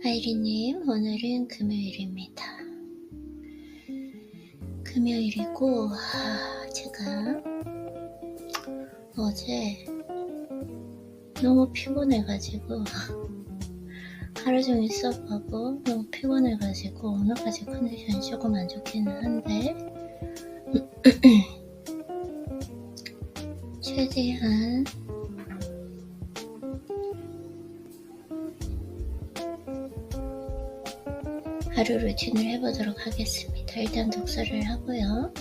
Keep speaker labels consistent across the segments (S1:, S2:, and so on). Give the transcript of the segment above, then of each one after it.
S1: 아이리님, 오늘은 금요일입니다. 금요일이고, 제가 어제 너무 피곤해가지고 하루 종일 수업하고 너무 피곤해가지고 오늘까지 컨디션이 조금 안 좋기는 한데 최대한 하루 루틴을 해보도록 하겠습니다. 일단 독서를 하고요.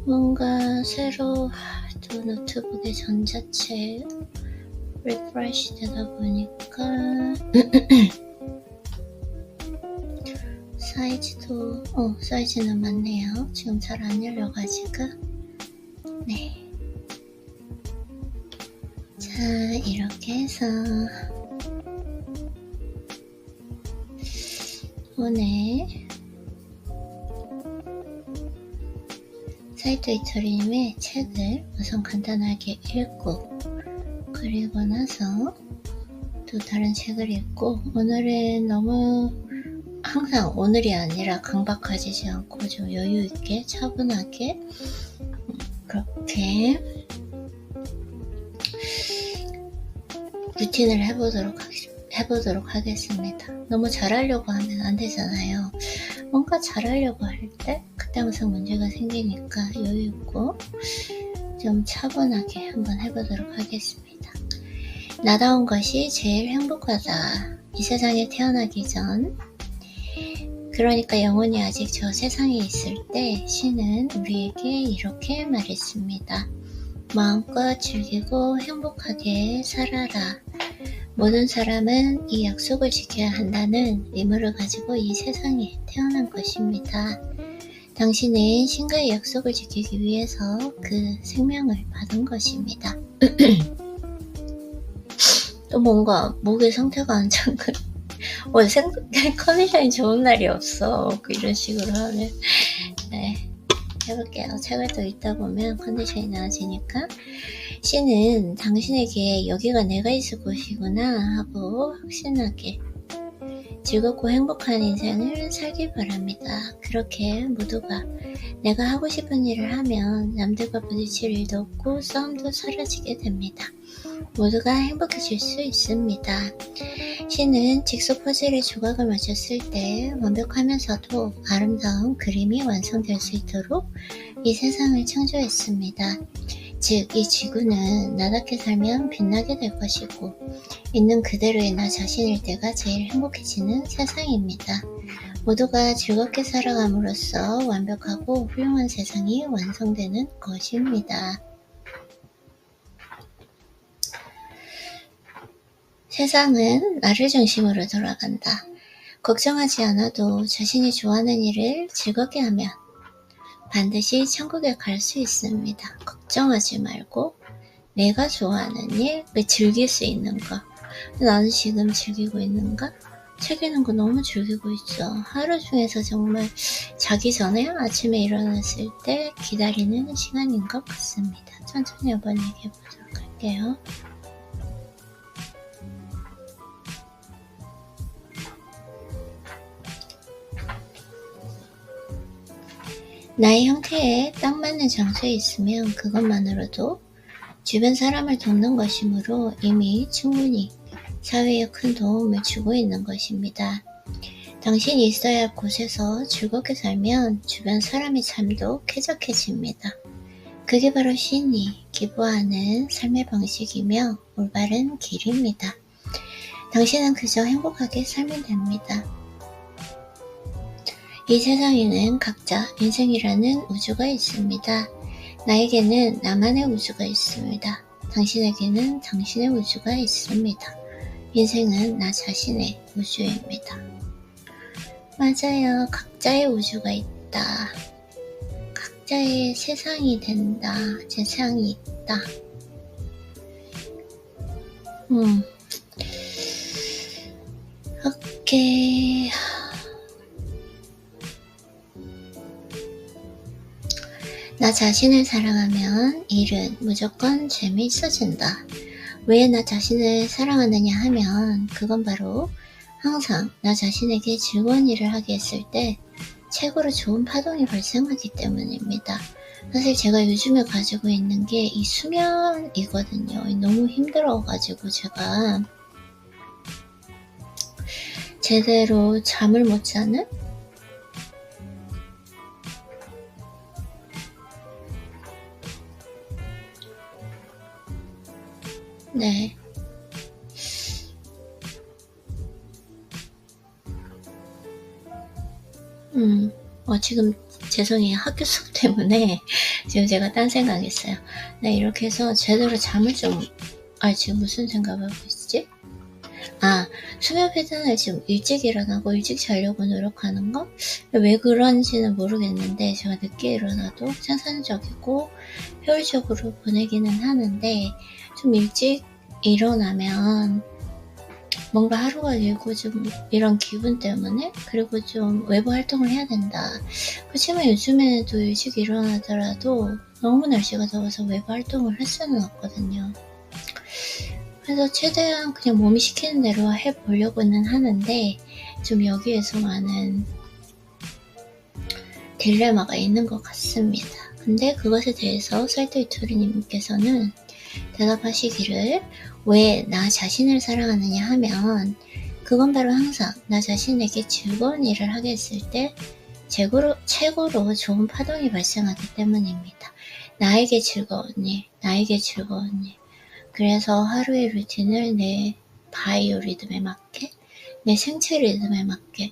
S1: 뭔가 새로 또 노트북에 전자책 리프레시 되다 보니까 사이즈는 맞네요. 지금 잘 안 열려가지고. 네. 자, 이렇게 해서 오늘 사이토 이토리님의 책을 우선 간단하게 읽고 그리고 나서 또 다른 책을 읽고 오늘은 너무 항상 오늘이 아니라 강박하지 않고 좀 여유있게 차분하게 그렇게 루틴을 해보도록 하겠습니다. 너무 잘하려고 하면 안 되잖아요. 뭔가 잘하려고 할 때 그때 항상 문제가 생기니까 여유있고 좀 차분하게 한번 해보도록 하겠습니다. 나다운 것이 제일 행복하다. 이 세상에 태어나기 전, 그러니까 영혼이 아직 저 세상에 있을 때 신은 우리에게 이렇게 말했습니다. 마음껏 즐기고 행복하게 살아라. 모든 사람은 이 약속을 지켜야 한다는 의무를 가지고 이 세상에 태어난 것입니다. 당신은 신과의 약속을 지키기 위해서 그 생명을 받은 것입니다. 또 뭔가 목의 상태가 안 좋은 거 컨디션이 좋은 날이 없어. 이런 식으로 하면 네, 해볼게요. 책을 또 읽다 보면 컨디션이 나아지니까 신은 당신에게 여기가 내가 있을 곳이구나 하고 확신하게 즐겁고 행복한 인생을 살길 바랍니다. 그렇게 모두가 내가 하고 싶은 일을 하면 남들과 부딪힐 일도 없고 싸움도 사라지게 됩니다. 모두가 행복해질 수 있습니다. 신은 직소 퍼즐의 조각을 맞췄을 때 완벽하면서도 아름다운 그림이 완성될 수 있도록 이 세상을 창조했습니다. 즉, 이 지구는 나답게 살면 빛나게 될 것이고 있는 그대로의 나 자신일 때가 제일 행복해지는 세상입니다. 모두가 즐겁게 살아감으로써 완벽하고 훌륭한 세상이 완성되는 것입니다. 세상은 나를 중심으로 돌아간다. 걱정하지 않아도 자신이 좋아하는 일을 즐겁게 하면 반드시 천국에 갈 수 있습니다. 걱정하지 말고 내가 좋아하는 일, 즐길 수 있는 거. 나는 지금 즐기고 있는가? 책 읽는 거 너무 즐기고 있죠. 하루 중에서 정말 자기 전에 아침에 일어났을 때 기다리는 시간인 것 같습니다. 천천히 한번 얘기해 보도록 할게요. 나의 형태에 딱 맞는 장소에 있으면 그것만으로도 주변 사람을 돕는 것이므로 이미 충분히 사회에 큰 도움을 주고 있는 것입니다. 당신이 있어야 할 곳에서 즐겁게 살면 주변 사람의 삶도 쾌적해집니다. 그게 바로 신이 기부하는 삶의 방식이며 올바른 길입니다. 당신은 그저 행복하게 살면 됩니다. 이 세상에는 각자 인생이라는 우주가 있습니다. 나에게는 나만의 우주가 있습니다. 당신에게는 당신의 우주가 있습니다. 인생은 나 자신의 우주입니다. 맞아요. 각자의 우주가 있다. 각자의 세상이 된다. 세상이 있다. 오케이. 나 자신을 사랑하면 일은 무조건 재미있어진다. 왜 나 자신을 사랑하느냐 하면 그건 바로 항상 나 자신에게 즐거운 일을 하게 했을 때 최고로 좋은 파동이 발생하기 때문입니다. 사실 제가 요즘에 가지고 있는 게 이 수면이거든요. 너무 힘들어가지고 제가 제대로 잠을 못 자는? 네. 지금 죄송해요. 학교 수업 때문에 지금 제가 딴 생각했어요. 네, 이렇게 해서 제대로 잠을 좀, 지금 무슨 생각을 하고 있지? 수면 패턴을 지금 일찍 일어나고 일찍 자려고 노력하는 거? 왜 그런지는 모르겠는데, 제가 늦게 일어나도 생산적이고 효율적으로 보내기는 하는데, 좀 일찍 일어나면 뭔가 하루가 길고 좀 이런 기분 때문에, 그리고 좀 외부 활동을 해야 된다. 그렇지만 요즘에도 일찍 일어나더라도 너무 날씨가 더워서 외부 활동을 할 수는 없거든요. 그래서 최대한 그냥 몸이 시키는 대로 해보려고는 하는데, 좀 여기에서 많은 딜레마가 있는 것 같습니다. 근데 그것에 대해서 쌀뜨이토리님께서는 대답하시기를, 왜 나 자신을 사랑하느냐 하면 그건 바로 항상 나 자신에게 즐거운 일을 하게 했을 때 최고로 좋은 파동이 발생하기 때문입니다. 나에게 즐거운 일, 나에게 즐거운 일. 그래서 하루의 루틴을 내 바이오 리듬에 맞게, 내 생체 리듬에 맞게,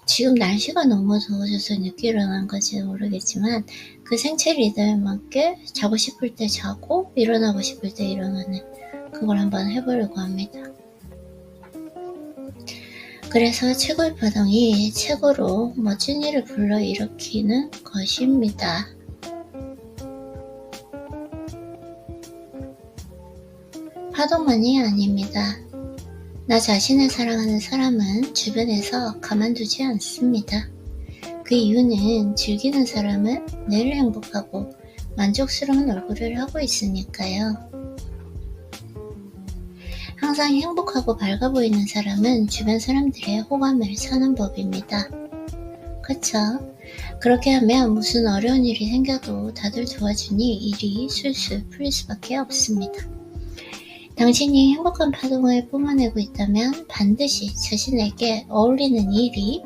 S1: 지금 날씨가 너무 더워져서 늦게 일어난 건지 모르겠지만 그 생체 리듬에 맞게 자고 싶을 때 자고 일어나고 싶을 때 일어나는, 그걸 한번 해보려고 합니다. 그래서 최고의 파동이 최고로 멋진 일을 불러일으키는 것입니다. 파동만이 아닙니다. 나 자신을 사랑하는 사람은 주변에서 가만두지 않습니다. 그 이유는 즐기는 사람은 늘 행복하고 만족스러운 얼굴을 하고 있으니까요. 항상 행복하고 밝아 보이는 사람은 주변 사람들의 호감을 사는 법입니다. 그쵸? 그렇게 하면 무슨 어려운 일이 생겨도 다들 도와주니 일이 술술 풀릴 수밖에 없습니다. 당신이 행복한 파동을 뿜어내고 있다면 반드시 자신에게 어울리는 일이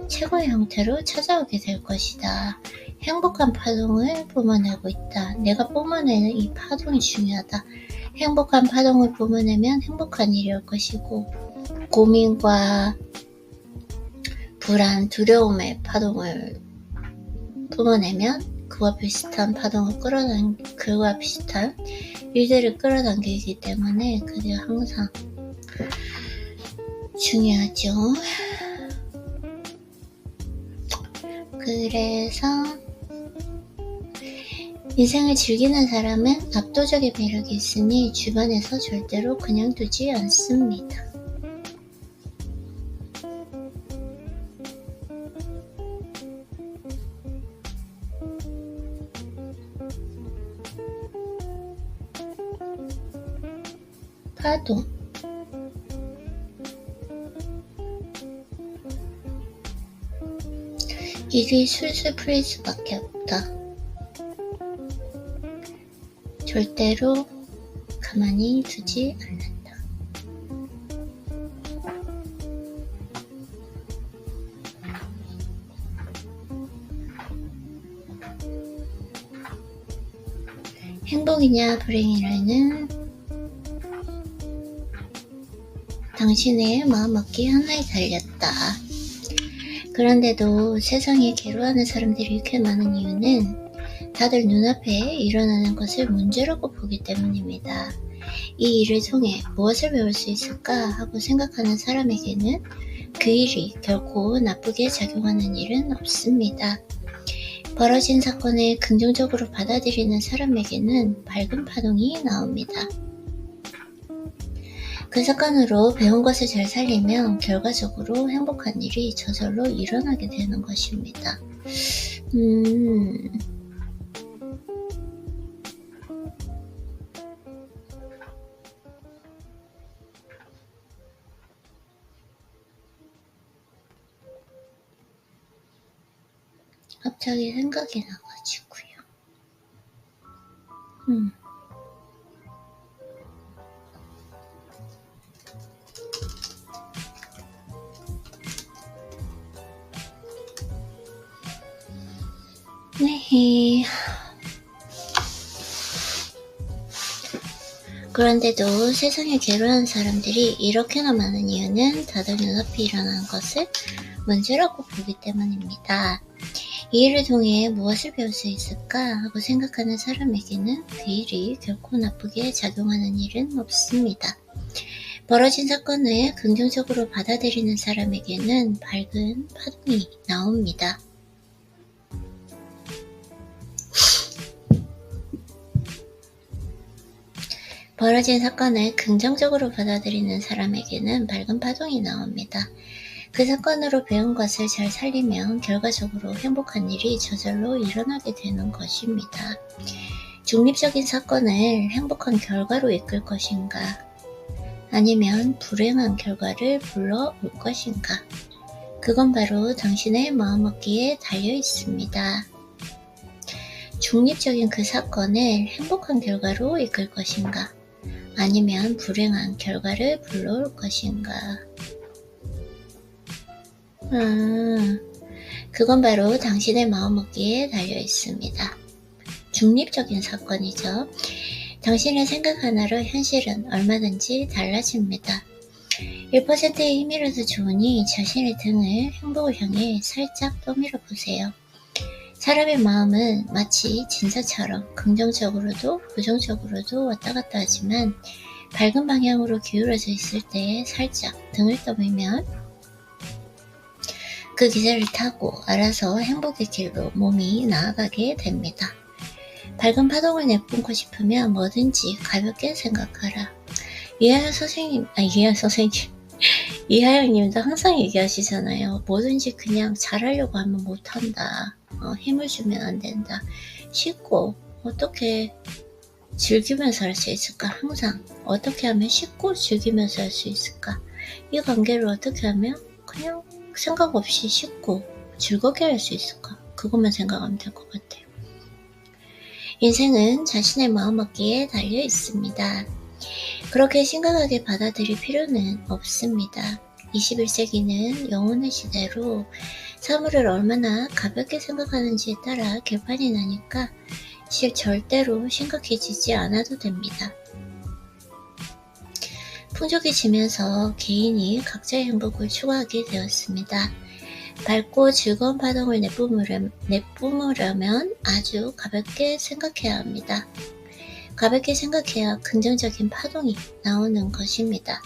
S1: 최고의 형태로 찾아오게 될 것이다. 행복한 파동을 뿜어내고 있다. 내가 뿜어내는 이 파동이 중요하다. 행복한 파동을 뿜어내면 행복한 일이 올 것이고, 고민과 불안, 두려움의 파동을 뿜어내면 그와 비슷한 일들을 끌어당기기 때문에 그게 항상 중요하죠. 그래서 인생을 즐기는 사람은 압도적인 매력이 있으니 주변에서 절대로 그냥 두지 않습니다. 파동. 일이 술술 풀릴 수밖에 없다. 절대로 가만히 두지 않는다. 행복이냐 불행이냐는 당신의 마음먹기 하나에 달렸다. 그런데도 세상에 괴로워하는 사람들이 이렇게 많은 이유는 다들 눈앞에 일어나는 것을 문제라고 보기 때문입니다. 이 일을 통해 무엇을 배울 수 있을까 하고 생각하는 사람에게는 그 일이 결코 나쁘게 작용하는 일은 없습니다. 벌어진 사건을 긍정적으로 받아들이는 사람에게는 밝은 파동이 나옵니다. 그 사건으로 배운 것을 잘 살리면 결과적으로 행복한 일이 저절로 일어나게 되는 것입니다. 갑자기 생각이 나가지고요. 네. 그런데도 세상에 괴로운 사람들이 이렇게나 많은 이유는 다들 눈앞에 일어나는 것을 문제라고 보기 때문입니다. 이 일을 통해 무엇을 배울 수 있을까 하고 생각하는 사람에게는 그 일이 결코 나쁘게 작용하는 일은 없습니다. 벌어진 사건을 긍정적으로 받아들이는 사람에게는 밝은 파동이 나옵니다. 벌어진 사건을 긍정적으로 받아들이는 사람에게는 밝은 파동이 나옵니다. 그 사건으로 배운 것을 잘 살리면 결과적으로 행복한 일이 저절로 일어나게 되는 것입니다. 중립적인 사건을 행복한 결과로 이끌 것인가, 아니면 불행한 결과를 불러올 것인가, 그건 바로 당신의 마음먹기에 달려 있습니다. 중립적인 그 사건을 행복한 결과로 이끌 것인가, 아니면 불행한 결과를 불러올 것인가. 그건 바로 당신의 마음먹기에 달려 있습니다. 중립적인 사건이죠. 당신의 생각 하나로 현실은 얼마든지 달라집니다. 1%의 힘이라도 좋으니 자신의 등을 행복을 향해 살짝 떠밀어 보세요. 사람의 마음은 마치 진사처럼 긍정적으로도 부정적으로도 왔다 갔다 하지만 밝은 방향으로 기울어져 있을 때 살짝 등을 떠밀면 그 기세를 타고 알아서 행복의 길로 몸이 나아가게 됩니다. 밝은 파동을 내뿜고 싶으면 뭐든지 가볍게 생각하라. 이하영님도 항상 얘기하시잖아요. 뭐든지 그냥 잘하려고 하면 못한다. 힘을 주면 안 된다. 쉽고 어떻게 즐기면서 할 수 있을까? 항상 어떻게 하면 쉽고 즐기면서 할 수 있을까? 이 관계를 어떻게 하면 그냥 생각 없이 쉽고 즐겁게 할 수 있을까? 그것만 생각하면 될 것 같아요. 인생은 자신의 마음먹기에 달려 있습니다. 그렇게 심각하게 받아들일 필요는 없습니다. 21세기는 영혼의 시대로 사물을 얼마나 가볍게 생각하는지에 따라 개판이 나니까 절대로 심각해지지 않아도 됩니다. 풍족해지면서 개인이 각자의 행복을 추구하게 되었습니다. 밝고 즐거운 파동을 내뿜으려면 아주 가볍게 생각해야 합니다. 가볍게 생각해야 긍정적인 파동이 나오는 것입니다.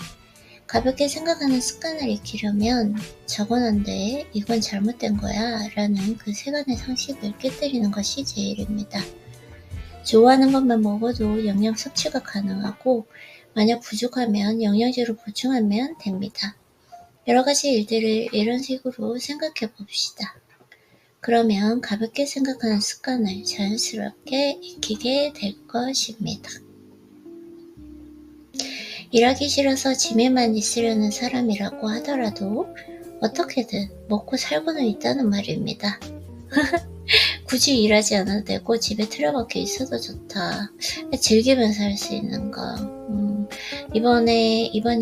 S1: 가볍게 생각하는 습관을 익히려면 저건 안 돼, 이건 잘못된 거야 라는 그 세간의 상식을 깨뜨리는 것이 제일입니다. 좋아하는 것만 먹어도 영양 섭취가 가능하고 만약 부족하면 영양제로 보충하면 됩니다. 여러 가지 일들을 이런 식으로 생각해 봅시다. 그러면 가볍게 생각하는 습관을 자연스럽게 익히게 될 것입니다. 일하기 싫어서 집에만 있으려는 사람이라고 하더라도 어떻게든 먹고 살고는 있다는 말입니다. 굳이 일하지 않아도 되고 집에 틀어박혀 있어도 좋다. 즐기면서 할 수 있는 거. 이번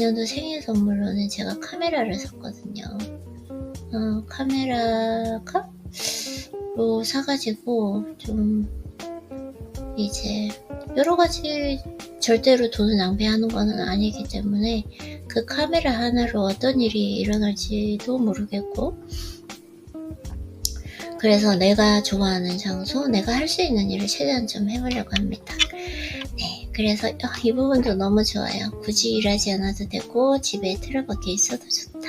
S1: 연도 생일 선물로는 제가 카메라를 샀거든요. 카메라가 사가지고 좀 이제 여러가지 절대로 돈을 낭비하는 거는 아니기 때문에 그 카메라 하나로 어떤 일이 일어날지도 모르겠고, 그래서 내가 좋아하는 장소, 내가 할 수 있는 일을 최대한 좀 해보려고 합니다. 네, 그래서 이 부분도 너무 좋아요. 굳이 일하지 않아도 되고 집에 틀어박혀 있어도 좋다.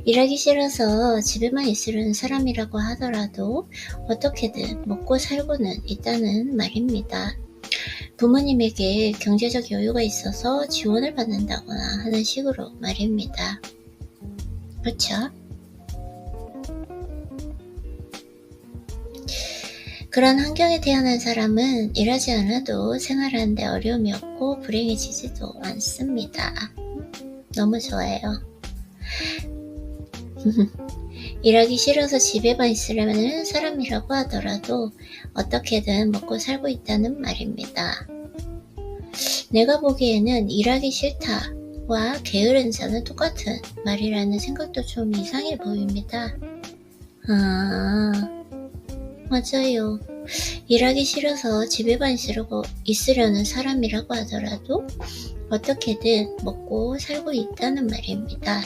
S1: 일하기 싫어서 집에만 있으려는 사람이라고 하더라도 어떻게든 먹고 살고는 있다는 말입니다. 부모님에게 경제적 여유가 있어서 지원을 받는다거나 하는 식으로 말입니다. 그렇죠? 그런 환경에 태어난 사람은 일하지 않아도 생활하는데 어려움이 없고 불행해지지도 않습니다. 너무 좋아요. 일하기 싫어서 집에만 있으려는 사람이라고 하더라도 어떻게든 먹고 살고 있다는 말입니다. 내가 보기에는 일하기 싫다와 게으른 자는 똑같은 말이라는 생각도 좀 이상해 보입니다. 맞아요. 일하기 싫어서 집에만 있으려는 사람이라고 하더라도 어떻게든 먹고 살고 있다는 말입니다.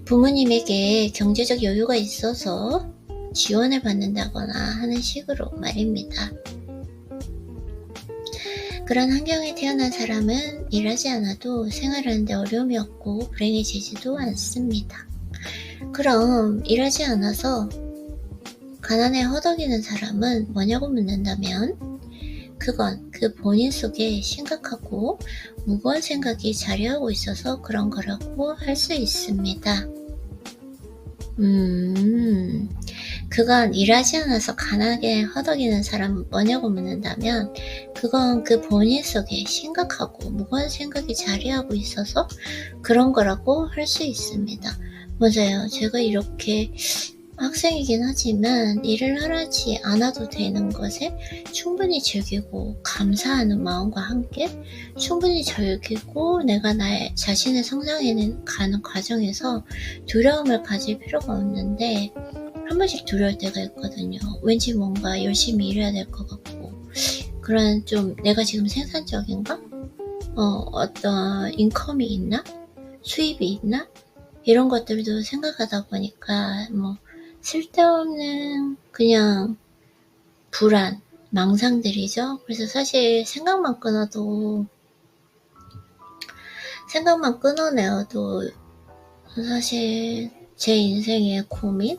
S1: 부모님에게 경제적 여유가 있어서 지원을 받는다거나 하는 식으로 말입니다. 그런 환경에 태어난 사람은 일하지 않아도 생활하는데 어려움이 없고 불행해지지도 않습니다. 그럼 일하지 않아서 가난에 허덕이는 사람은 뭐냐고 묻는다면 그건 그 본인 속에 심각하고 무거운 생각이 자리하고 있어서 그런 거라고 할 수 있습니다. 그건 일하지 않아서 가난하게 허덕이는 사람은 뭐냐고 묻는다면 그건 그 본인 속에 심각하고 무거운 생각이 자리하고 있어서 그런 거라고 할 수 있습니다. 맞아요. 제가 이렇게 학생이긴 하지만 일을 하지 않아도 되는 것에 충분히 즐기고 감사하는 마음과 함께 충분히 즐기고 내가 나의 자신을 성장해 가는 과정에서 두려움을 가질 필요가 없는데 한 번씩 두려울 때가 있거든요. 왠지 뭔가 열심히 일해야 될 것 같고 그런 좀 내가 지금 생산적인가? 어떤 인컴이 있나? 수입이 있나? 이런 것들도 생각하다 보니까 쓸데없는 그냥 불안, 망상들이죠. 그래서 사실 생각만 끊어내어도 사실 제 인생의 고민,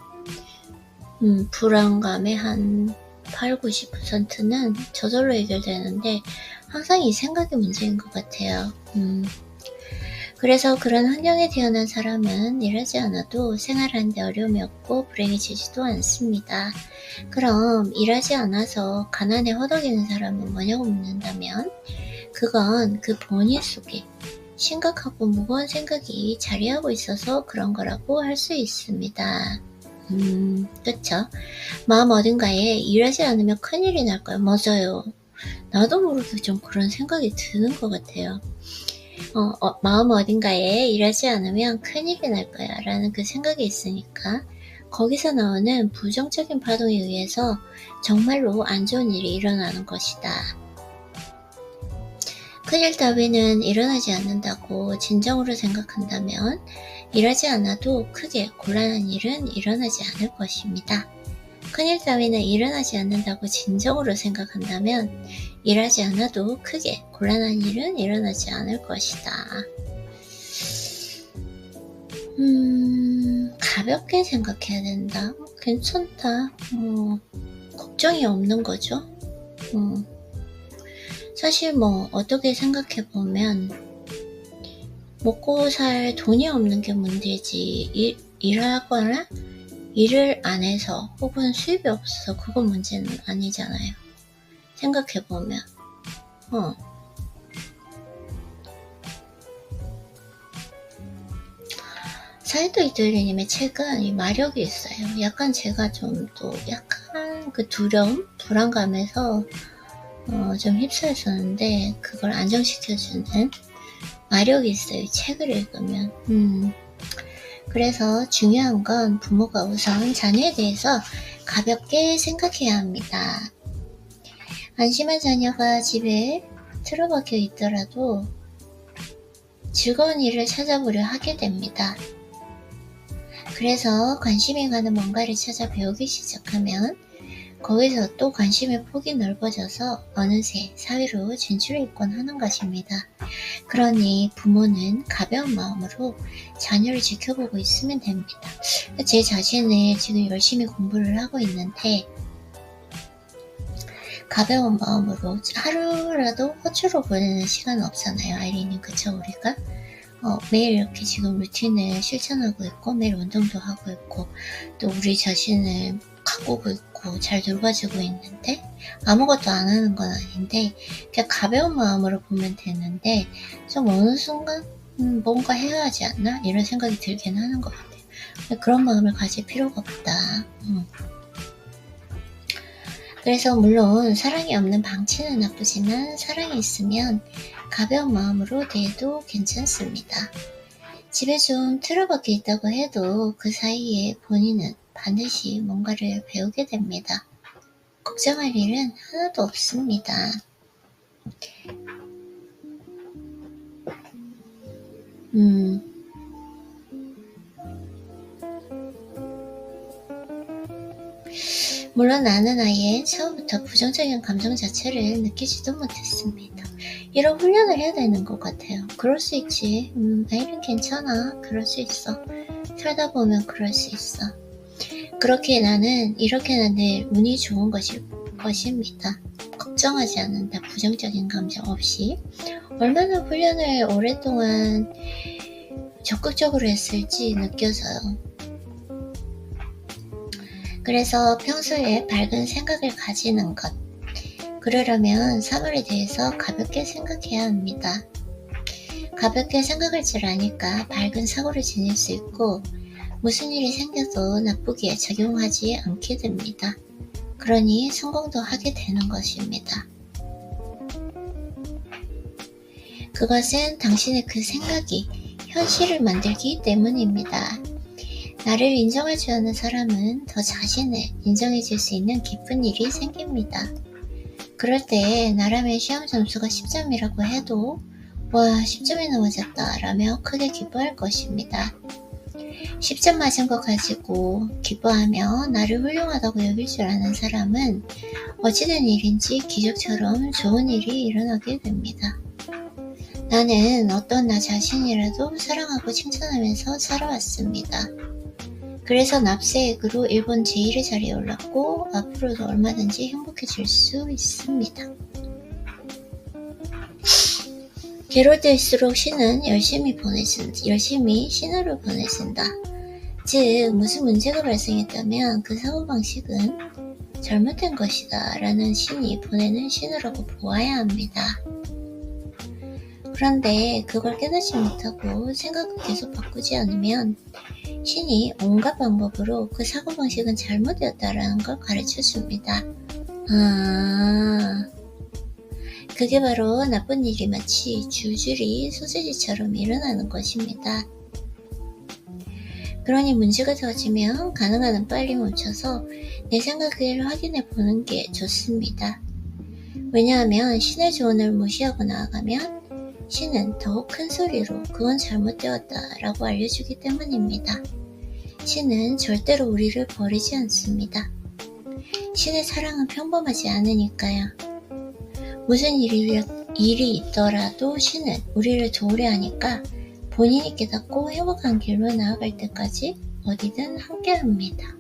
S1: 불안감의 한 8, 90%는 저절로 해결되는데 항상 이 생각이 문제인 것 같아요. 그래서 그런 환경에 태어난 사람은 일하지 않아도 생활하는데 어려움이 없고 불행해지지도 않습니다. 그럼 일하지 않아서 가난에 허덕이는 사람은 뭐냐고 묻는다면 그건 그 본인 속에 심각하고 무거운 생각이 자리하고 있어서 그런 거라고 할 수 있습니다. 그쵸? 마음 어딘가에 일하지 않으면 큰일이 날 거예요. 맞아요. 나도 모르게 좀 그런 생각이 드는 것 같아요. 마음 어딘가에 일하지 않으면 큰일이 날 거야 라는 그 생각이 있으니까 거기서 나오는 부정적인 파동에 의해서 정말로 안 좋은 일이 일어나는 것이다. 큰일 따위는 일어나지 않는다고 진정으로 생각한다면 일하지 않아도 크게 곤란한 일은 일어나지 않을 것입니다. 큰일 따위는 일어나지 않는다고 진정으로 생각한다면 일하지 않아도 크게 곤란한 일은 일어나지 않을 것이다. 가볍게 생각해야 된다. 괜찮다. 걱정이 없는 거죠. 사실 어떻게 생각해보면 먹고 살 돈이 없는 게 문제지 일하거나 일을 안 해서 혹은 수입이 없어서 그건 문제는 아니잖아요. 생각해보면 사이도 이들리님의 책은 이 마력이 있어요. 약간 제가 좀 또 약간 그 두려움, 불안감에서 좀 휩싸였었는데 그걸 안정시켜주는 마력이 있어요. 이 책을 읽으면. 그래서 중요한 건 부모가 우선 자녀에 대해서 가볍게 생각해야 합니다. 안심한 자녀가 집에 틀어박혀 있더라도 즐거운 일을 찾아보려 하게 됩니다. 그래서 관심이 가는 뭔가를 찾아 배우기 시작하면 거기서 또 관심의 폭이 넓어져서 어느새 사회로 진출했곤 하는 것입니다. 그러니 부모는 가벼운 마음으로 자녀를 지켜보고 있으면 됩니다. 제 자신은 지금 열심히 공부를 하고 있는데 가벼운 마음으로 하루라도 호주로 보내는 시간은 없잖아요. 아이린님, 그쵸? 우리가 매일 이렇게 지금 루틴을 실천하고 있고 매일 운동도 하고 있고 또 우리 자신을 가꾸고 있고 잘 돌봐주고 있는데 아무것도 안 하는 건 아닌데 그냥 가벼운 마음으로 보면 되는데 좀 어느 순간 뭔가 해야 하지 않나? 이런 생각이 들긴 하는 것 같아요. 그런 마음을 가질 필요가 없다. 그래서 물론 사랑이 없는 방치는 나쁘지만 사랑이 있으면 가벼운 마음으로 대해도 괜찮습니다. 집에 좀 틀어박혀 있다고 해도 그 사이에 본인은 반드시 뭔가를 배우게 됩니다. 걱정할 일은 하나도 없습니다. 물론 나는 아예 처음부터 부정적인 감정 자체를 느끼지도 못했습니다. 이런 훈련을 해야 되는 것 같아요. 그럴 수 있지. 아이는 괜찮아. 그럴 수 있어. 살다 보면 그럴 수 있어. 그렇게 나는 이렇게나 늘 운이 좋은 것입니다. 걱정하지 않는다. 부정적인 감정 없이. 얼마나 훈련을 오랫동안 적극적으로 했을지 느껴져요. 그래서 평소에 밝은 생각을 가지는 것. 그러려면 사물에 대해서 가볍게 생각해야 합니다. 가볍게 생각할 줄 아니까 밝은 사고를 지닐 수 있고 무슨 일이 생겨도 나쁘게 작용하지 않게 됩니다. 그러니 성공도 하게 되는 것입니다. 그것은 당신의 그 생각이 현실을 만들기 때문입니다. 나를 인정하지 않는 사람은 더 자신을 인정해줄 수 있는 기쁜 일이 생깁니다. 그럴 때 나라면 시험 점수가 10점이라고 해도 와 10점이나 맞았다 라며 크게 기뻐할 것입니다. 10점 맞은 거 가지고 기뻐하며 나를 훌륭하다고 여길 줄 아는 사람은 어찌된 일인지 기적처럼 좋은 일이 일어나게 됩니다. 나는 어떤 나 자신이라도 사랑하고 칭찬하면서 살아왔습니다. 그래서 납세액으로 일본 제1의 자리에 올랐고 앞으로도 얼마든지 행복해질 수 있습니다. 괴로울 때일수록 신은 열심히 신호를 보내준다. 즉 무슨 문제가 발생했다면 그 사고방식은 잘못된 것이다 라는 신이 보내는 신호라고 보아야 합니다. 그런데 그걸 깨닫지 못하고 생각을 계속 바꾸지 않으면 신이 온갖 방법으로 그 사고방식은 잘못되었다라는 걸 가르쳐줍니다. 그게 바로 나쁜 일이 마치 줄줄이 소시지처럼 일어나는 것입니다. 그러니 문제가 터지면 가능한 한 빨리 멈춰서 내 생각을 확인해 보는 게 좋습니다. 왜냐하면 신의 조언을 무시하고 나아가면 신은 더욱 큰 소리로 그건 잘못되었다 라고 알려주기 때문입니다. 신은 절대로 우리를 버리지 않습니다. 신의 사랑은 평범하지 않으니까요. 무슨 일이 있더라도 신은 우리를 도우려 하니까 본인이 깨닫고 행복한 길로 나아갈 때까지 어디든 함께합니다.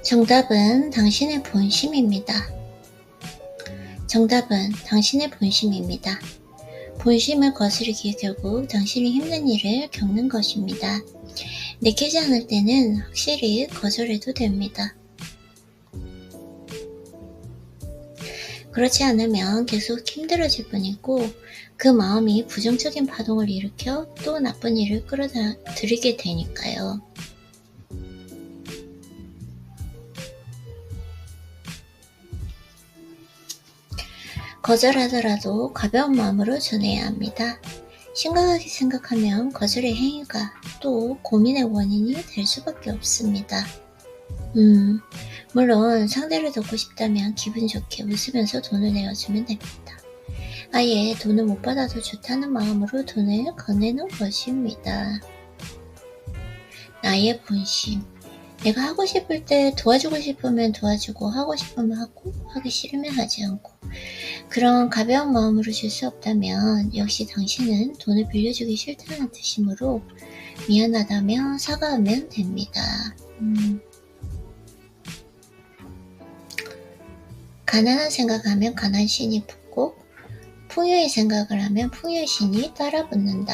S1: 정답은 당신의 본심입니다. 정답은 당신의 본심입니다. 본심을 거스르기에 결국 당신이 힘든 일을 겪는 것입니다. 내키지 않을 때는 확실히 거절해도 됩니다. 그렇지 않으면 계속 힘들어질 뿐이고 그 마음이 부정적인 파동을 일으켜 또 나쁜 일을 끌어들이게 되니까요. 거절하더라도 가벼운 마음으로 전해야 합니다. 심각하게 생각하면 거절의 행위가 또 고민의 원인이 될 수밖에 없습니다. 물론 상대를 돕고 싶다면 기분 좋게 웃으면서 돈을 내어주면 됩니다. 아예 돈을 못 받아도 좋다는 마음으로 돈을 건네는 것입니다. 나의 본심. 내가 하고 싶을 때 도와주고 싶으면 도와주고 하고 싶으면 하고 하기 싫으면 하지 않고 그런 가벼운 마음으로 줄 수 없다면 역시 당신은 돈을 빌려주기 싫다는 뜻이므로 미안하다며 사과하면 됩니다. 가난한 생각하면 가난신이 붙고 풍요의 생각을 하면 풍요신이 따라붙는다.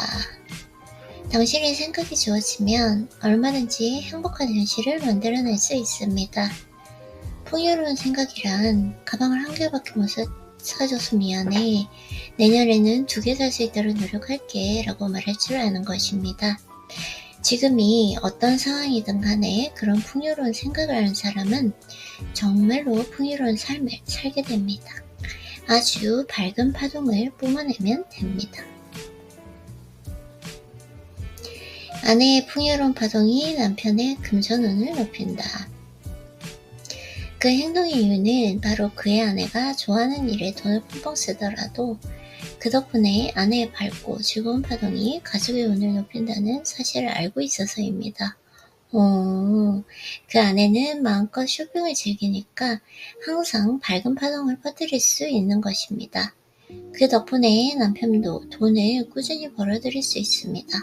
S1: 당신의 생각이 좋아지면 얼마든지 행복한 현실을 만들어낼 수 있습니다. 풍요로운 생각이란 가방을 한 개밖에 못 사줘서 미안해. 내년에는 2개 살 수 있도록 노력할게 라고 말할 줄 아는 것입니다. 지금이 어떤 상황이든 간에 그런 풍요로운 생각을 하는 사람은 정말로 풍요로운 삶을 살게 됩니다. 아주 밝은 파동을 뿜어내면 됩니다. 아내의 풍요로운 파동이 남편의 금전운을 높인다. 그 행동의 이유는 바로 그의 아내가 좋아하는 일에 돈을 펑펑 쓰더라도 그 덕분에 아내의 밝고 즐거운 파동이 가족의 운을 높인다는 사실을 알고 있어서입니다. 그 아내는 마음껏 쇼핑을 즐기니까 항상 밝은 파동을 퍼뜨릴 수 있는 것입니다. 그 덕분에 남편도 돈을 꾸준히 벌어들일 수 있습니다.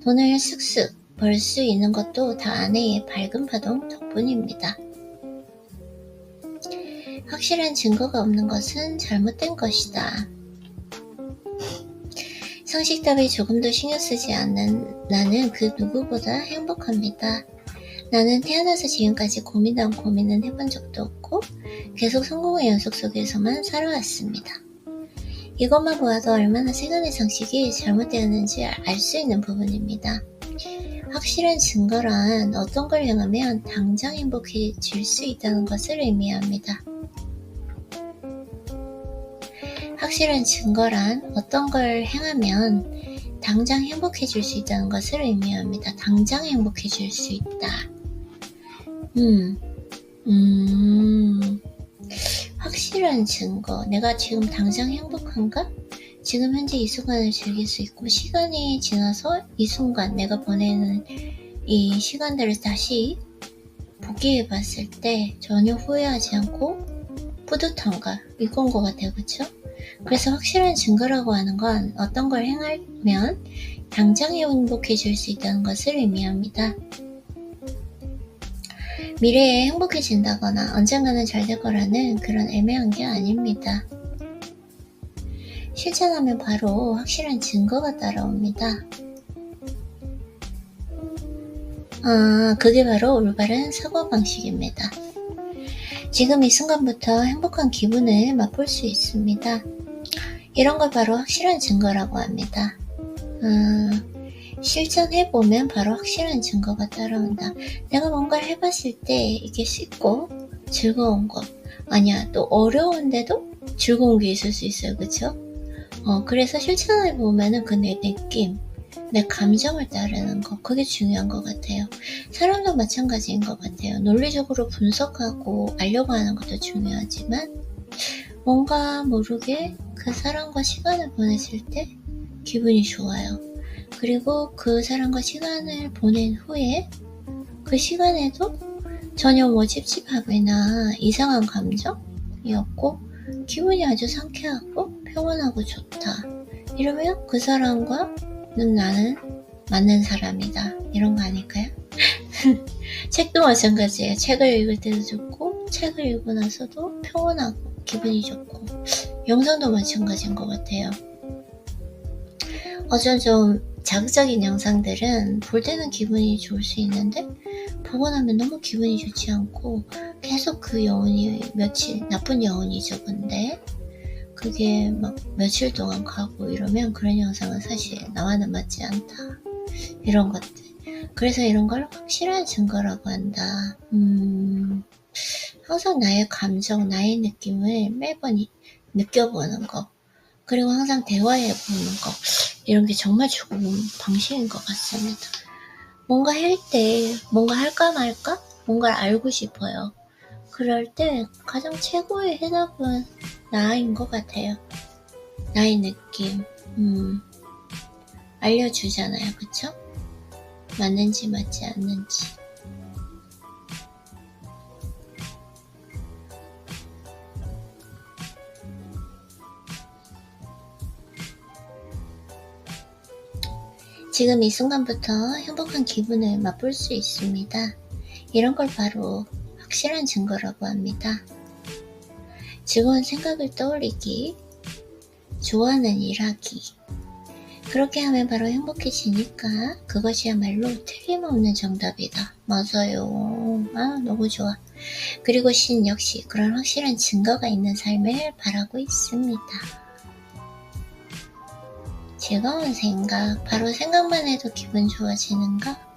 S1: 돈을 쓱쓱 벌 수 있는 것도 다 아내의 밝은 파동 덕분입니다. 확실한 증거가 없는 것은 잘못된 것이다. 상식 따위 조금도 신경 쓰지 않는 나는 그 누구보다 행복합니다. 나는 태어나서 지금까지 고민한 고민은 해본 적도 없고 계속 성공의 연속 속에서만 살아왔습니다. 이것만 보아도 얼마나 세간의 상식이 잘못되었는지 알 수 있는 부분입니다. 확실한 증거란 어떤 걸 행하면 당장 행복해질 수 있다는 것을 의미합니다. 확실한 증거란 어떤 걸 행하면 당장 행복해질 수 있다는 것을 의미합니다. 당장 행복해질 수 있다. 확실한 증거. 내가 지금 당장 행복한가? 지금 현재 이 순간을 즐길 수 있고 시간이 지나서 이 순간 내가 보내는 이 시간들을 다시 보기해 봤을 때 전혀 후회하지 않고 뿌듯한가? 이건 것 같아요. 그쵸? 그래서 확실한 증거라고 하는 건 어떤 걸 행하면 당장 행복해질 수 있다는 것을 의미합니다. 미래에 행복해진다거나 언젠가는 잘 될 거라는 그런 애매한 게 아닙니다. 실천하면 바로 확실한 증거가 따라옵니다. 그게 바로 올바른 사고방식입니다. 지금 이 순간부터 행복한 기분을 맛볼 수 있습니다. 이런 걸 바로 확실한 증거라고 합니다. 실천해보면 바로 확실한 증거가 따라온다. 내가 뭔가를 해봤을 때 이게 쉽고 즐거운 거 아니야. 또 어려운데도 즐거운 게 있을 수 있어요. 그쵸? 그래서 실천해보면은 그 내 느낌, 내 감정을 따르는 거, 그게 중요한 것 같아요. 사람도 마찬가지인 것 같아요. 논리적으로 분석하고 알려고 하는 것도 중요하지만 뭔가 모르게 그 사람과 시간을 보냈을 때 기분이 좋아요. 그리고 그 사람과 시간을 보낸 후에 그 시간에도 전혀 뭐 찝찝하거나 이상한 감정이 없고 기분이 아주 상쾌하고 평온하고 좋다. 이러면 그 사람과는 나는 맞는 사람이다. 이런 거 아닐까요? 책도 마찬가지예요. 책을 읽을 때도 좋고 책을 읽고 나서도 평온하고 기분이 좋고 영상도 마찬가지인 것 같아요. 어쩜 좀 자극적인 영상들은 볼 때는 기분이 좋을 수 있는데 보고 나면 너무 기분이 좋지 않고 계속 그 여운이 며칠, 나쁜 여운이죠. 근데 그게 막 며칠 동안 가고 이러면 그런 영상은 사실 나와는 맞지 않다. 이런 것들. 그래서 이런 걸 확실한 증거라고 한다. 항상 나의 감정, 나의 느낌을 매번 느껴보는 거. 그리고 항상 대화해보는 거. 이런 게 정말 좋은 방식인 것 같습니다. 뭔가 할 때 뭔가 할까 말까? 뭔가를 알고 싶어요. 그럴 때 가장 최고의 해답은 나인 것 같아요. 나의 느낌. 알려주잖아요. 그쵸? 맞는지 맞지 않는지. 지금 이 순간부터 행복한 기분을 맛볼 수 있습니다. 이런 걸 바로 확실한 증거라고 합니다. 즐거운 생각을 떠올리기, 좋아하는 일 하기. 그렇게 하면 바로 행복해지니까 그것이야말로 틀림없는 정답이다. 맞아요. 너무 좋아. 그리고 신 역시 그런 확실한 증거가 있는 삶을 바라고 있습니다. 즐거운 생각, 바로 생각만 해도 기분 좋아지는가?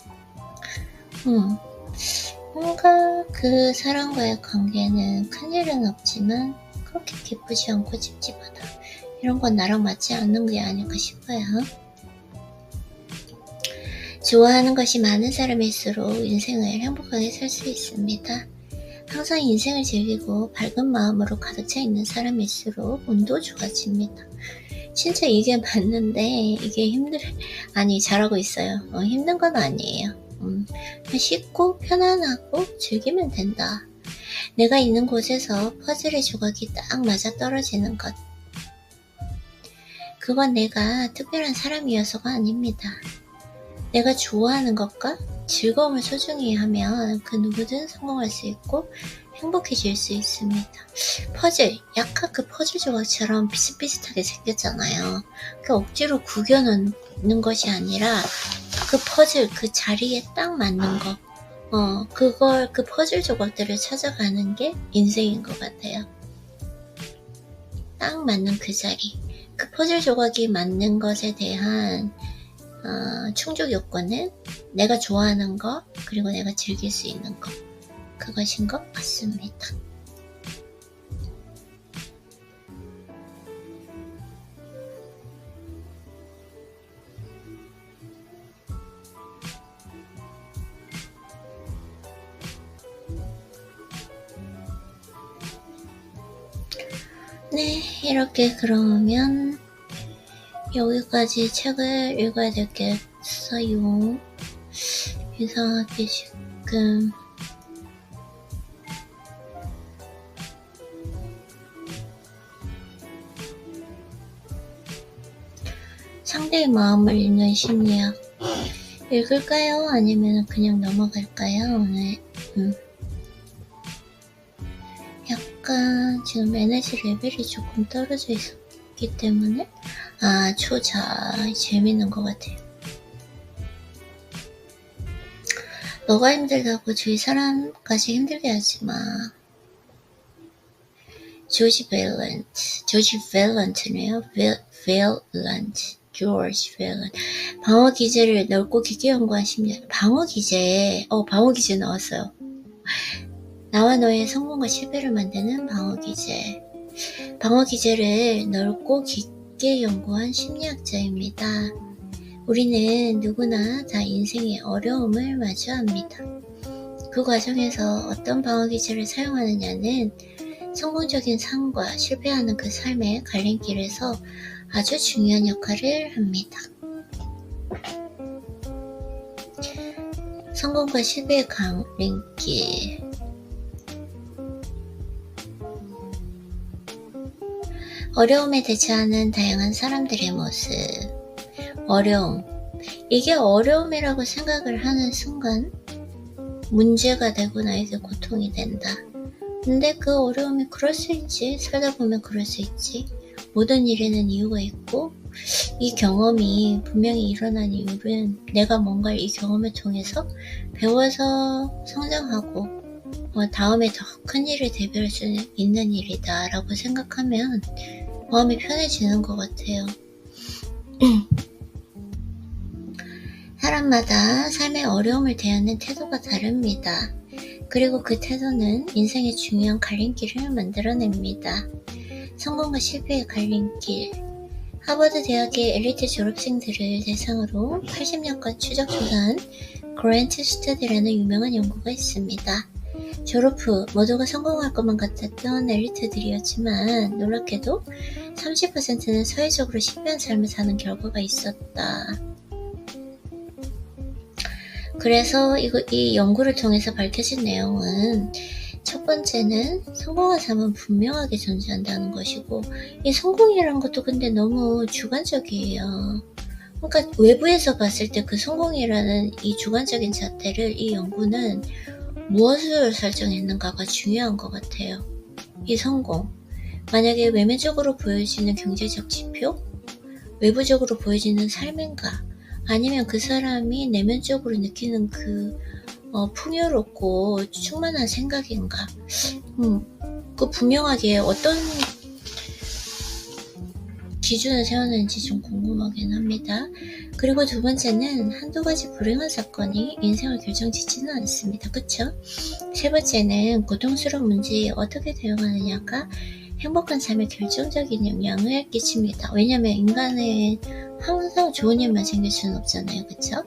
S1: 뭔가 그 사람과의 관계는 큰일은 없지만 그렇게 기쁘지 않고 찝찝하다. 이런 건 나랑 맞지 않는 게 아닐까 싶어요. 좋아하는 것이 많은 사람일수록 인생을 행복하게 살 수 있습니다. 항상 인생을 즐기고 밝은 마음으로 가득 차 있는 사람일수록 운도 좋아집니다. 진짜 이게 맞는데 이게 잘하고 있어요. 힘든 건 아니에요. 쉽고 편안하고 즐기면 된다. 내가 있는 곳에서 퍼즐의 조각이 딱 맞아 떨어지는 것. 그건 내가 특별한 사람이어서가 아닙니다. 내가 좋아하는 것과 즐거움을 소중히 하면 그 누구든 성공할 수 있고 행복해질 수 있습니다. 퍼즐, 약간 그 퍼즐 조각처럼 비슷비슷하게 생겼잖아요. 그 억지로 구겨놓는 것이 아니라 그 퍼즐, 그 자리에 딱 맞는 거. 그 퍼즐 조각들을 찾아가는 게 인생인 것 같아요. 딱 맞는 그 자리. 그 퍼즐 조각이 맞는 것에 대한 충족 요건은 내가 좋아하는 거, 그리고 내가 즐길 수 있는 거. 그것인 것 같습니다. 네, 이렇게 그러면 여기까지 책을 읽어야 되겠어요. 이상하게 지금 상대의 마음을 읽는 심리학 읽을까요? 아니면 그냥 넘어갈까요? 오늘 약간 지금 에너지 레벨이 조금 떨어져 있기 때문에 초자 재밌는 것 같아요. 너가 힘들다고 주위 사람까지 힘들게 하지 마. 조지 밸런트네요. 조지 밸런트. 방어 기제를 넓고 깊게 연구한 심리학. 방어 기제 나왔어요. 나와 너의 성공과 실패를 만드는 방어 기제. 방어 기제를 넓고 깊게 연구한 심리학자입니다. 우리는 누구나 다 인생의 어려움을 마주합니다. 그 과정에서 어떤 방어 기제를 사용하느냐는 성공적인 삶과 실패하는 그 삶의 갈림길에서 아주 중요한 역할을 합니다. 성공과 실패의 갈림길. 어려움에 대처하는 다양한 사람들의 모습. 어려움. 이게 어려움이라고 생각을 하는 순간 문제가 되고 나에게 고통이 된다. 근데 그 어려움이 그럴 수 있지. 살다 보면 그럴 수 있지. 모든 일에는 이유가 있고 이 경험이 분명히 일어난 이유는 내가 뭔가 이 경험을 통해서 배워서 성장하고 다음에 더 큰 일을 대비할 수 있는 일이다 라고 생각하면 마음이 편해지는 것 같아요. 사람마다 삶의 어려움을 대하는 태도가 다릅니다. 그리고 그 태도는 인생의 중요한 갈림길을 만들어냅니다. 성공과 실패의 갈림길. 하버드 대학의 엘리트 졸업생들을 대상으로 80년간 추적 조사한 그랜트 스터디라는 유명한 연구가 있습니다. 졸업 후 모두가 성공할 것만 같았던 엘리트들이었지만 놀랍게도 30%는 사회적으로 실패한 삶을 사는 결과가 있었다. 그래서 이 연구를 통해서 밝혀진 내용은 첫 번째는 성공한 삶은 분명하게 존재한다는 것이고, 이 성공이라는 것도 근데 너무 주관적이에요. 그러니까 외부에서 봤을 때 그 성공이라는 이 주관적인 잣대를 이 연구는 무엇을 설정했는가가 중요한 것 같아요. 이 성공. 만약에 외면적으로 보여지는 경제적 지표, 외부적으로 보여지는 삶인가, 아니면 그 사람이 내면적으로 느끼는 그 풍요롭고 충만한 생각인가. 그 분명하게 어떤 기준을 세웠는지 좀 궁금하긴 합니다. 그리고 두 번째는 한두 가지 불행한 사건이 인생을 결정짓지는 않습니다. 그쵸? 세 번째는 고통스러운 문제에 어떻게 대응하느냐가 행복한 삶에 결정적인 영향을 끼칩니다. 왜냐면 인간은 항상 좋은 일만 생길 수는 없잖아요. 그쵸?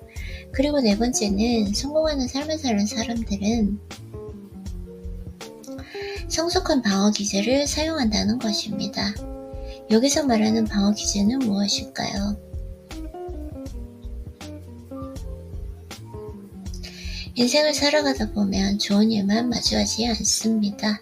S1: 그리고 네 번째는 성공하는 삶을 사는 사람들은 성숙한 방어 기제를 사용한다는 것입니다. 여기서 말하는 방어 기제는 무엇일까요? 인생을 살아가다 보면 좋은 일만 마주하지 않습니다.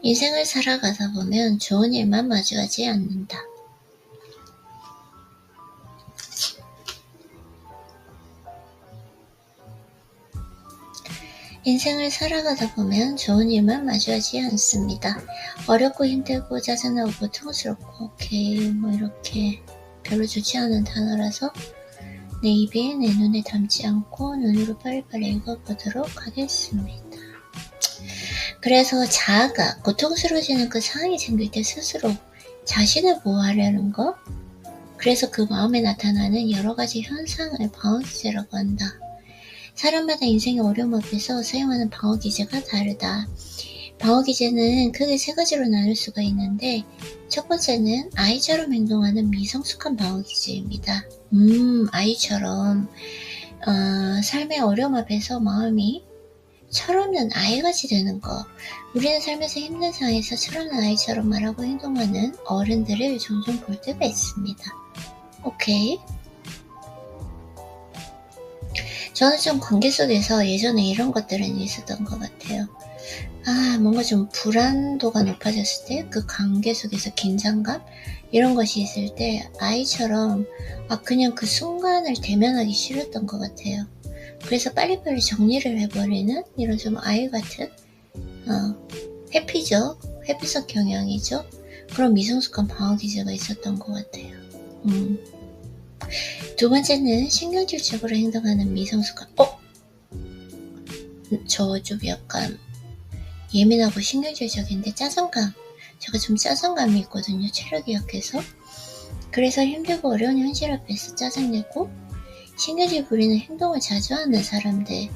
S1: 인생을 살아가다 보면 좋은 일만 마주하지 않는다. 인생을 살아가다 보면 좋은 일만 마주하지 않습니다. 어렵고 힘들고 짜증나고 고통스럽고 오케이 이렇게 별로 좋지 않은 단어라서 내 입에 내 눈에 담지 않고 눈으로 빨리빨리 읽어보도록 하겠습니다. 그래서 자아가 고통스러워지는 그 상황이 생길 때 스스로 자신을 보호하려는 것, 그래서 그 마음에 나타나는 여러 가지 현상을 방어기제라고 한다. 사람마다 인생의 어려움 앞에서 사용하는 방어기제가 다르다. 방어기제는 크게 세 가지로 나눌 수가 있는데, 첫 번째는 아이처럼 행동하는 미성숙한 방어기제입니다. 아이처럼 삶의 어려움 앞에서 마음이 철없는 아이같이 되는 거. 우리는 삶에서 힘든 상황에서 철없는 아이처럼 말하고 행동하는 어른들을 종종 볼 때가 있습니다. 오케이. 저는 좀 관계 속에서 예전에 이런 것들은 있었던 것 같아요. 뭔가 좀 불안도가 높아졌을 때, 그 관계 속에서 긴장감? 이런 것이 있을 때 아이처럼 그냥 그 순간을 대면하기 싫었던 것 같아요. 그래서 빨리빨리 정리를 해버리는 이런 좀 아이 같은 회피적 경향이죠. 그런 미성숙한 방어기제가 있었던 것 같아요. 두 번째는 신경질적으로 행동하는 미성숙한 저 좀 약간 예민하고 신경질적인데 제가 좀 짜증감이 있거든요. 체력이 약해서. 그래서 힘들고 어려운 현실 앞에서 짜증내고 신경질 부리는 행동을 자주 하는 사람들,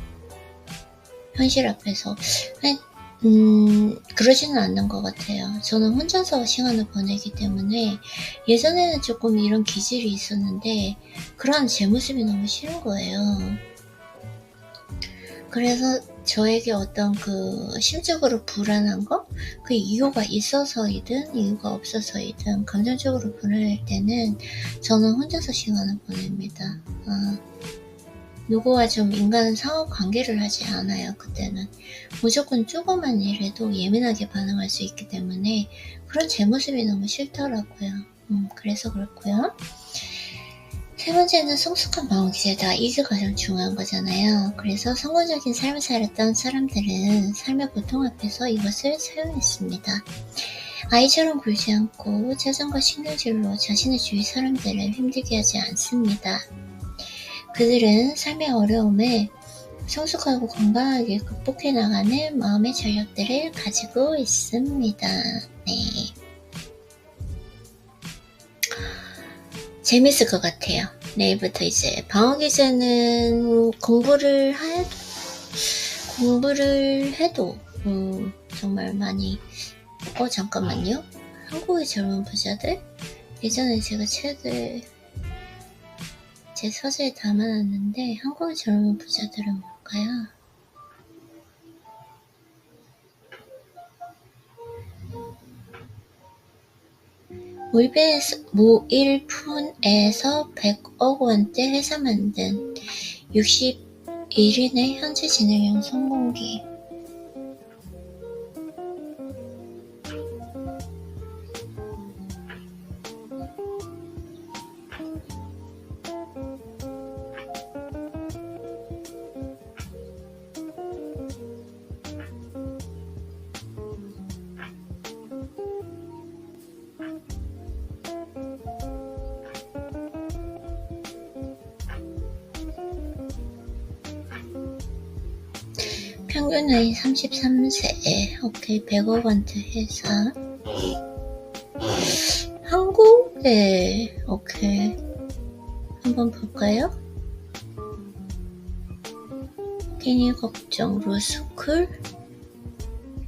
S1: 현실 앞에서 그러지는 않는 것 같아요. 저는 혼자서 시간을 보내기 때문에 예전에는 조금 이런 기질이 있었는데 그런 제 모습이 너무 싫은 거예요. 그래서 저에게 어떤 그 심적으로 불안한 거, 그 이유가 있어서이든 이유가 없어서이든 감정적으로 불안할 때는 저는 혼자서 시간을 보냅니다. 누구와 좀 인간 상호 관계를 하지 않아요. 그때는 무조건 조그만 일에도 예민하게 반응할 수 있기 때문에 그런 제 모습이 너무 싫더라고요. 그래서 그렇고요. 세 번째는 성숙한 마음 기세다. 이게 가장 중요한 거잖아요. 그래서 성공적인 삶을 살았던 사람들은 삶의 고통 앞에서 이것을 사용했습니다. 아이처럼 굴지 않고 짜증과 신경질로 자신의 주위 사람들을 힘들게 하지 않습니다. 그들은 삶의 어려움을 성숙하고 건강하게 극복해 나가는 마음의 전략들을 가지고 있습니다. 네. 재밌을 것 같아요. 내일부터 이제 방어기제는 공부를 해도 정말 많이 잠깐만요. 한국의 젊은 부자들? 예전에 제가 책을 제 서재에 담아놨는데 한국의 젊은 부자들은 뭘까요? 무일푼에서 100억 원대 회사 만든 61인의 현재 진행형 성공기. 평균 나이 33세. 오케이. 100억 원대 회사. 한국? 네. 오케이. 한번 볼까요? 끼니 걱정, 로스쿨?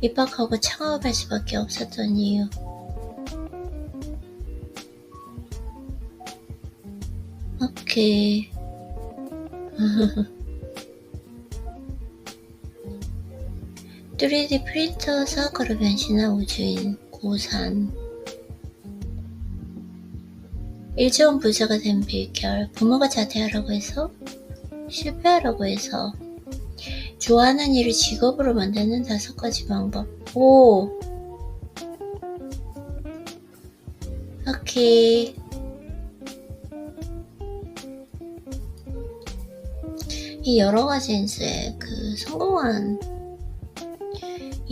S1: 입학하고 창업할 수밖에 없었던 이유. 오케이. 3D 프린터 사업가로 변신한 우주인 고산. 1조원 부자가 된 비결. 부모가 자퇴하라고 해서, 실패하라고 해서, 좋아하는 일을 직업으로 만드는 5가지 방법. 오! 오케이. 이 여러가지 이제 성공한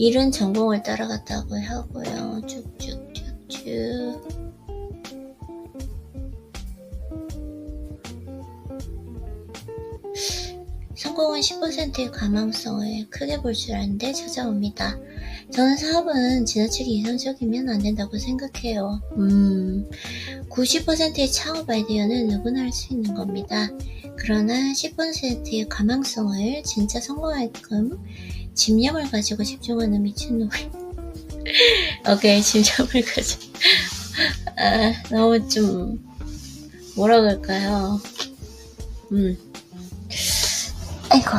S1: 일은 전공을 따라갔다고 하고요. 쭉쭉쭉쭉. 성공은 10%의 가망성을 크게 볼 줄 아는데 찾아옵니다. 저는 사업은 지나치게 이상적이면 안 된다고 생각해요. 90%의 창업 아이디어는 누구나 할 수 있는 겁니다. 그러나 10%의 가망성을 진짜 성공할끔 집념을 가지고 집중하는 미친놈이. 오케이, 집념을 가지고. 너무 좀 뭐라 그럴까요? 아이고,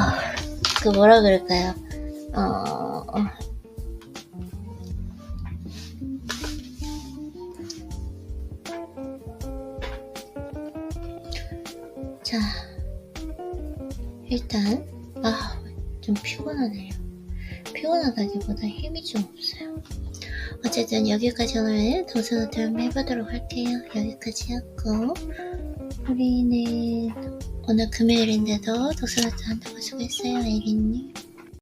S1: 뭐라 그럴까요? 자, 일단 좀 피곤하네요. 피곤하다기보다 힘이 좀 없어요. 어쨌든 여기까지 오늘 도서노트 한번 해보도록 할게요. 여기까지 하고 우리는 오늘 금요일인데도 도서노트 한다고 수고했어요, 아이린님.